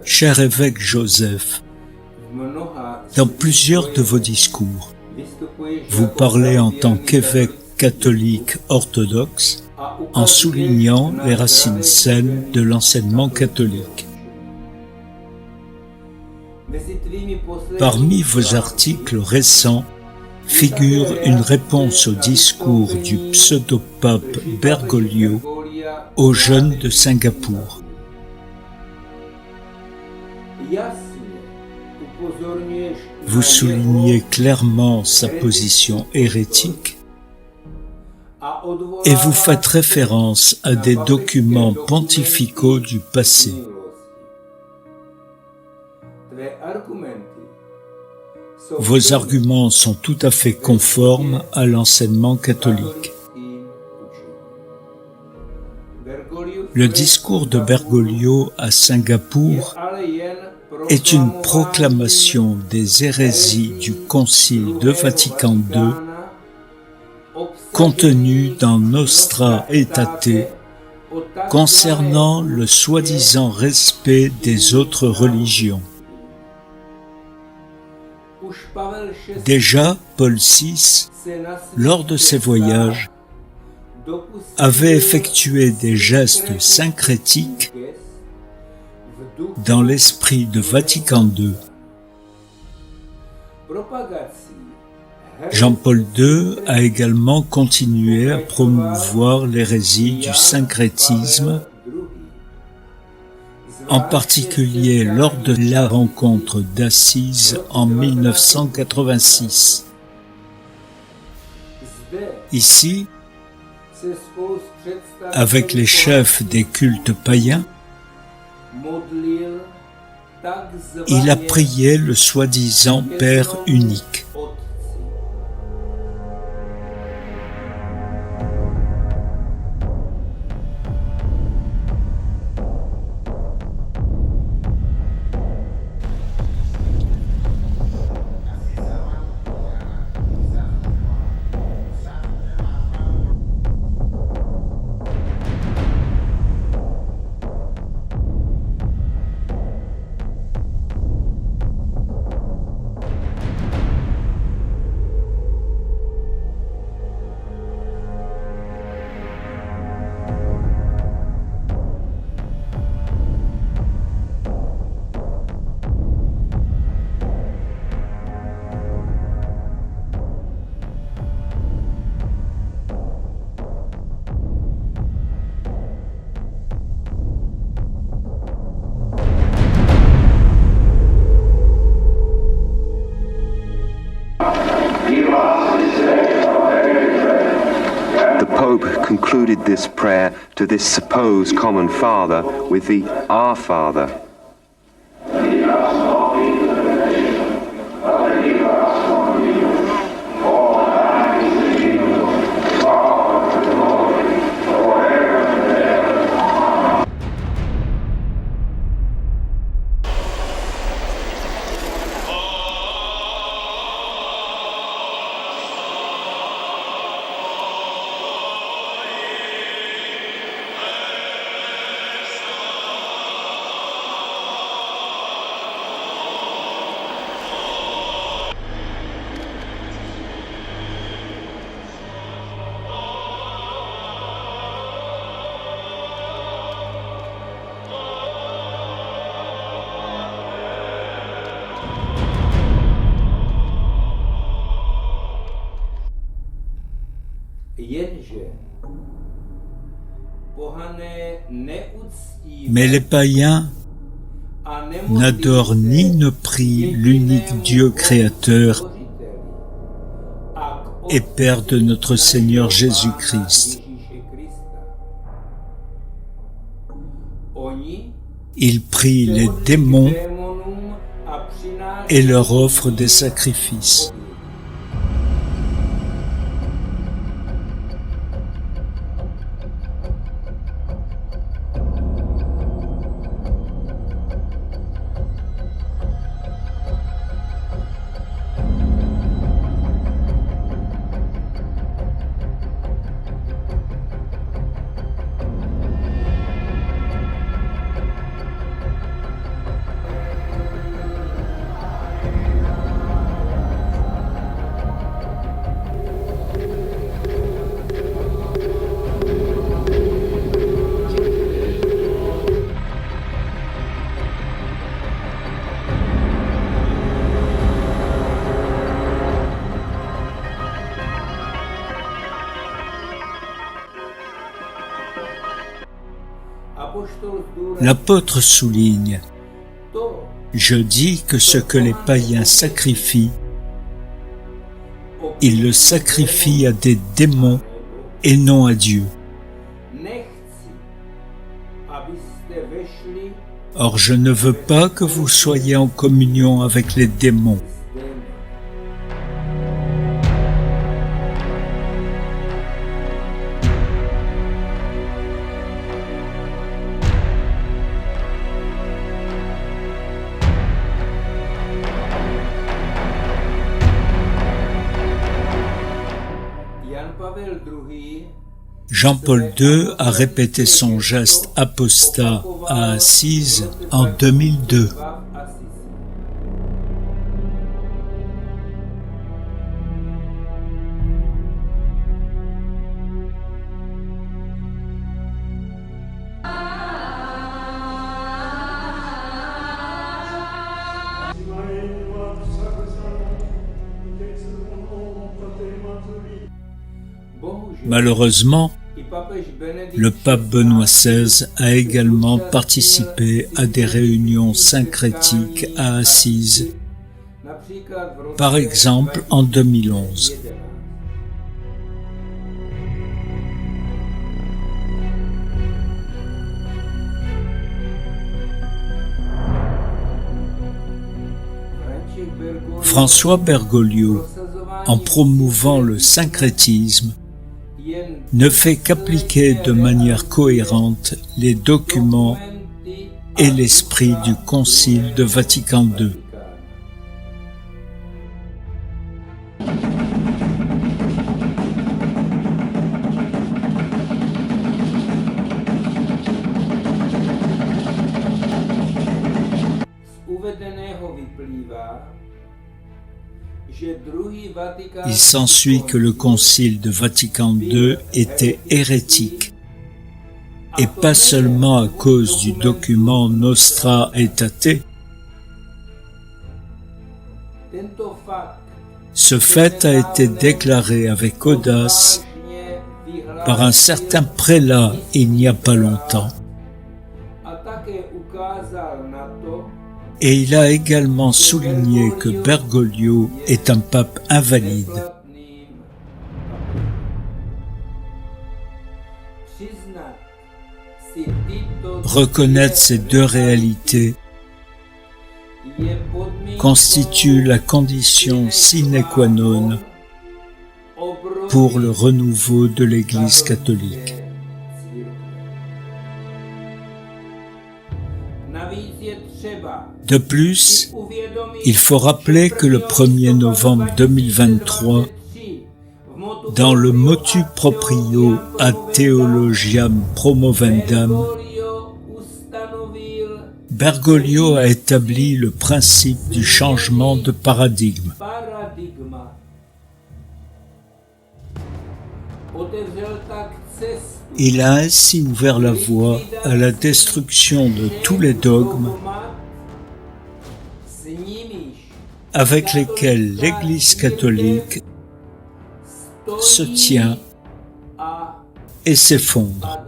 Cher évêque Joseph, dans plusieurs de vos discours, vous parlez en tant qu'évêque catholique orthodoxe en soulignant les racines saines de l'enseignement catholique. Parmi vos articles récents figure une réponse au discours du pseudo-pape Bergoglio aux jeunes de Singapour. Vous soulignez clairement sa position hérétique et vous faites référence à des documents pontificaux du passé. Vos arguments sont tout à fait conformes à l'enseignement catholique. Le discours de Bergoglio à Singapour est une proclamation des hérésies du Concile de Vatican II contenues dans Nostra Aetate concernant le soi-disant respect des autres religions. Déjà, Paul VI, lors de ses voyages, avait effectué des gestes syncrétiques dans l'esprit de Vatican II. Jean-Paul II a également continué à promouvoir l'hérésie du syncrétisme, en particulier lors de la rencontre d'Assise en 1986. Ici, avec les chefs des cultes païens, il a prié le soi-disant Père unique. Concluded this prayer to this supposed common father with the Our Father. Mais les païens n'adorent ni ne prient l'unique Dieu créateur et Père de notre Seigneur Jésus-Christ. Ils prient les démons et leur offrent des sacrifices. L'apôtre souligne: je dis que ce que les païens sacrifient, ils le sacrifient à des démons et non à Dieu. Or, je ne veux pas que vous soyez en communion avec les démons. Jean-Paul II a répété son geste apostat à Assise en 2002. Malheureusement, le pape Benoît XVI a également participé à des réunions syncrétiques à Assise, par exemple en 2011. François Bergoglio, en promouvant le syncrétisme, ne fait qu'appliquer de manière cohérente les documents et l'esprit du Concile de Vatican II. Il s'ensuit que le Concile de Vatican II était hérétique, et pas seulement à cause du document Nostra Aetate. Ce fait a été déclaré avec audace par un certain prélat il n'y a pas longtemps. Et il a également souligné que Bergoglio est un pape invalide. Reconnaître ces deux réalités constitue la condition sine qua non pour le renouveau de l'Église catholique. De plus, il faut rappeler que le 1er novembre 2023, dans le motu proprio ad theologiam promovendam, Bergoglio a établi le principe du changement de paradigme. Il a ainsi ouvert la voie à la destruction de tous les dogmes avec lesquels l'Église catholique se tient et s'effondre.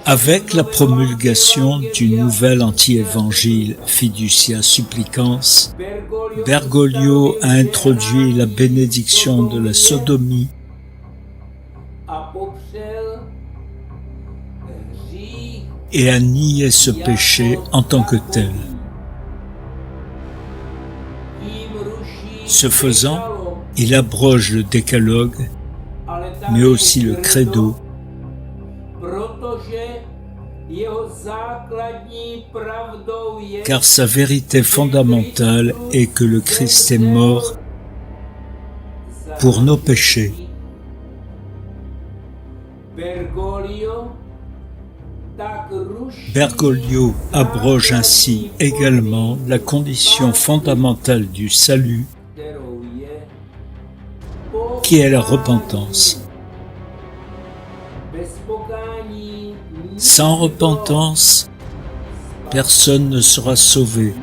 Avec la promulgation du nouvel anti-évangile Fiducia Supplicans, Bergoglio a introduit la bénédiction de la sodomie et a nié ce péché en tant que tel. Ce faisant, il abroge le décalogue, mais aussi le credo, car sa vérité fondamentale est que le Christ est mort pour nos péchés. Bergoglio abroge ainsi également la condition fondamentale du salut, qui est la repentance. Sans repentance, personne ne sera sauvé.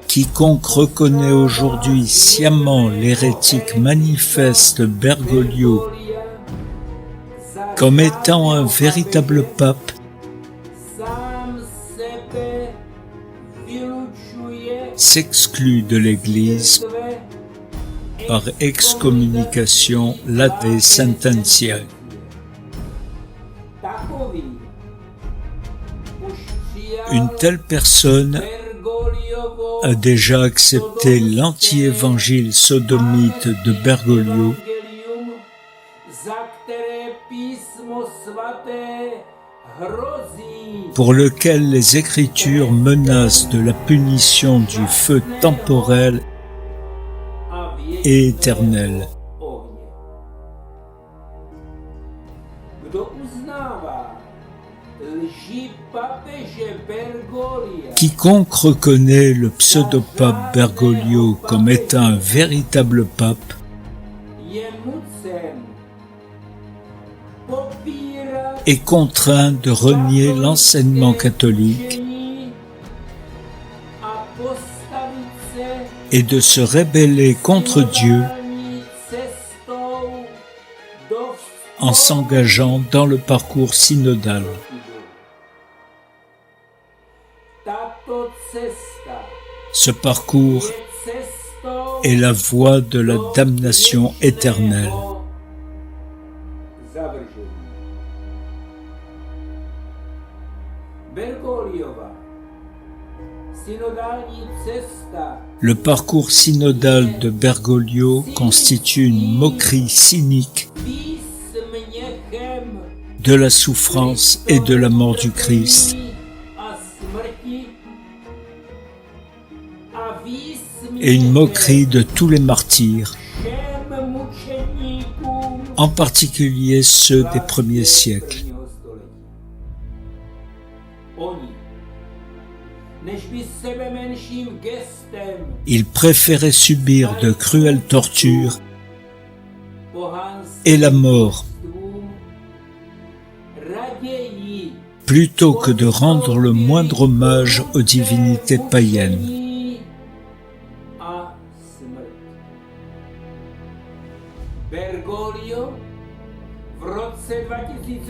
Quiconque reconnaît aujourd'hui sciemment l'hérétique manifeste Bergoglio comme étant un véritable pape s'exclut de l'Église par excommunication late sententia. Une telle personne a déjà accepté l'anti-évangile sodomite de Bergoglio, pour lequel les Écritures menacent de la punition du feu temporel et éternel. Quiconque reconnaît le pseudopape Bergoglio comme étant un véritable pape est contraint de renier l'enseignement catholique et de se rebeller contre Dieu en s'engageant dans le parcours synodal. Ce parcours est la voie de la damnation éternelle. Le parcours synodal de Bergoglio constitue une moquerie cynique de la souffrance et de la mort du Christ, et une moquerie de tous les martyrs, en particulier ceux des premiers siècles. Ils préféraient subir de cruelles tortures et la mort plutôt que de rendre le moindre hommage aux divinités païennes.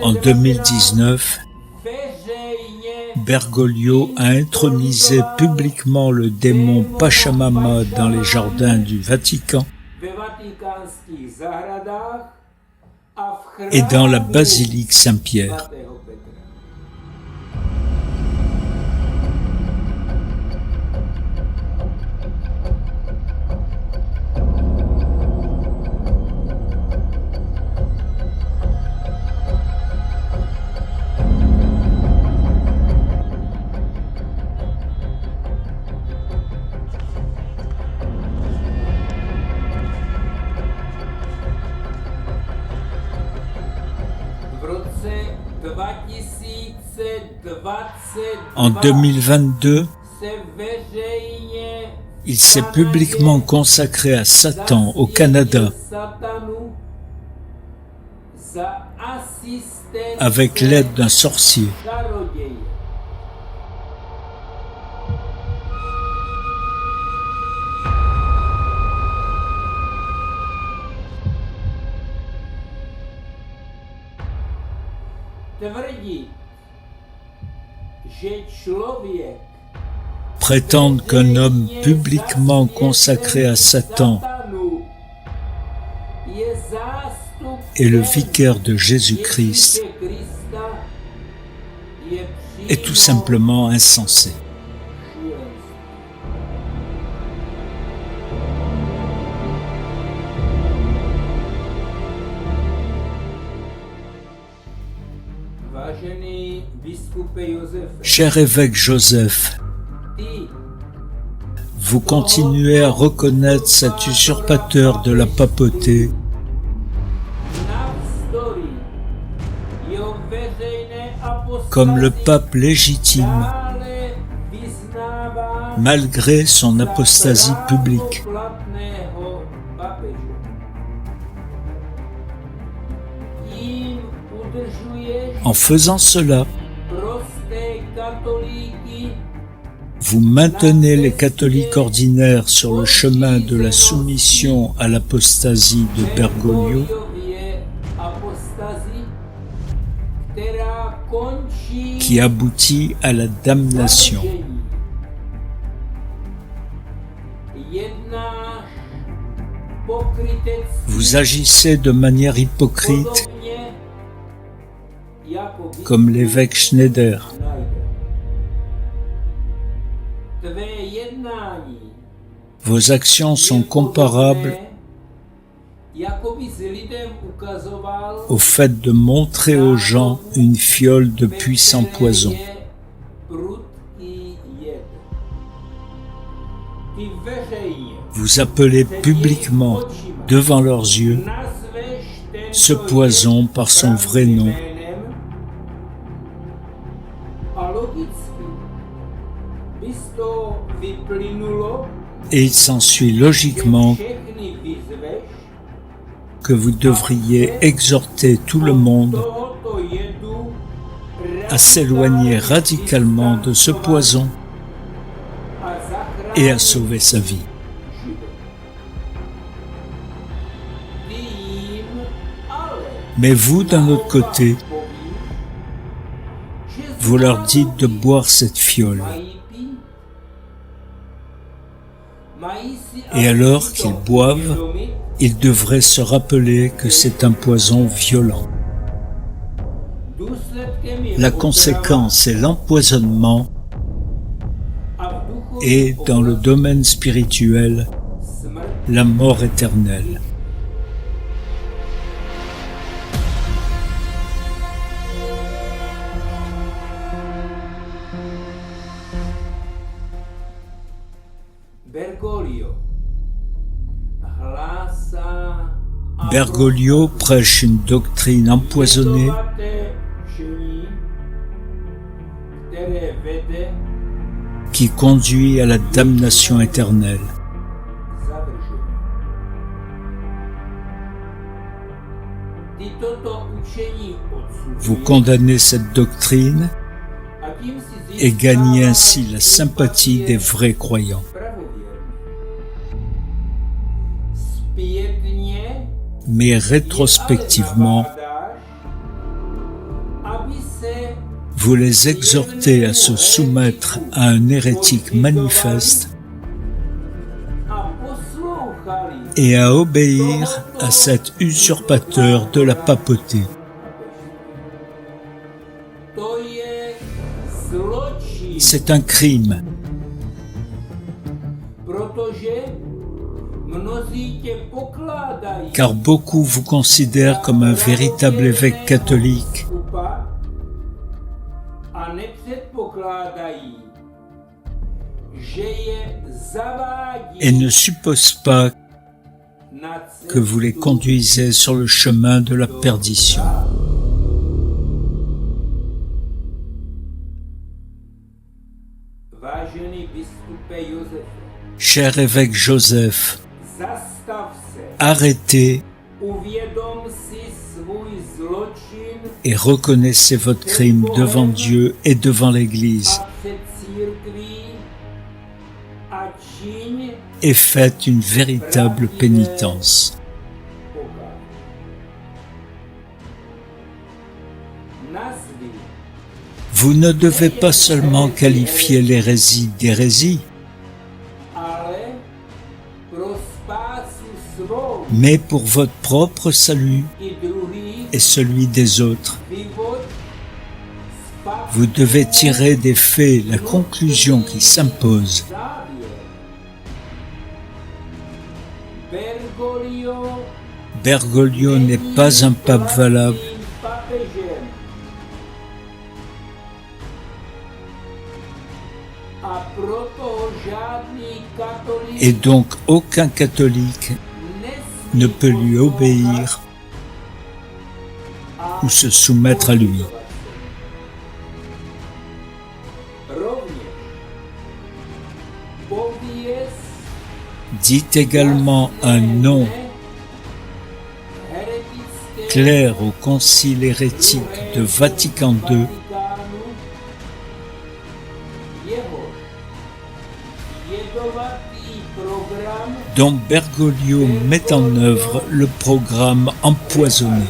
En 2019, Bergoglio a intronisé publiquement le démon Pachamama dans les jardins du Vatican et dans la basilique Saint-Pierre. En 2022, il s'est publiquement consacré à Satan au Canada avec l'aide d'un sorcier. Prétendre qu'un homme publiquement consacré à Satan est le vicaire de Jésus-Christ est tout simplement insensé. Cher évêque Joseph, vous continuez à reconnaître cet usurpateur de la papauté comme le pape légitime, malgré son apostasie publique. En faisant cela, Vous maintenez les catholiques ordinaires sur le chemin de la soumission à l'apostasie de Bergoglio, qui aboutit à la damnation. Vous agissez de manière hypocrite, comme l'évêque Schneider. Vos actions sont comparables au fait de montrer aux gens une fiole de puissant poison. Vous appelez publiquement, devant leurs yeux, ce poison par son vrai nom. Et il s'ensuit logiquement que vous devriez exhorter tout le monde à s'éloigner radicalement de ce poison et à sauver sa vie. Mais vous, d'un autre côté, vous leur dites de boire cette fiole. Et alors qu'ils boivent, ils devraient se rappeler que c'est un poison violent. La conséquence est l'empoisonnement et, dans le domaine spirituel, la mort éternelle. Bergoglio prêche une doctrine empoisonnée qui conduit à la damnation éternelle. Vous condamnez cette doctrine et gagnez ainsi la sympathie des vrais croyants. Mais rétrospectivement, vous les exhortez à se soumettre à un hérétique manifeste et à obéir à cet usurpateur de la papauté. C'est un crime. Car beaucoup vous considèrent comme un véritable évêque catholique et ne supposent pas que vous les conduisez sur le chemin de la perdition. Cher évêque Joseph, arrêtez et reconnaissez votre crime devant Dieu et devant l'Église et faites une véritable pénitence. Vous ne devez pas seulement qualifier l'hérésie d'hérésie, mais pour votre propre salut et celui des autres. Vous devez tirer des faits la conclusion qui s'impose. Bergoglio n'est pas un pape valable. Et donc aucun catholique ne peut lui obéir ou se soumettre à lui. Dites également un non clair au concile hérétique de Vatican II dont Bergoglio met en œuvre le programme empoisonné.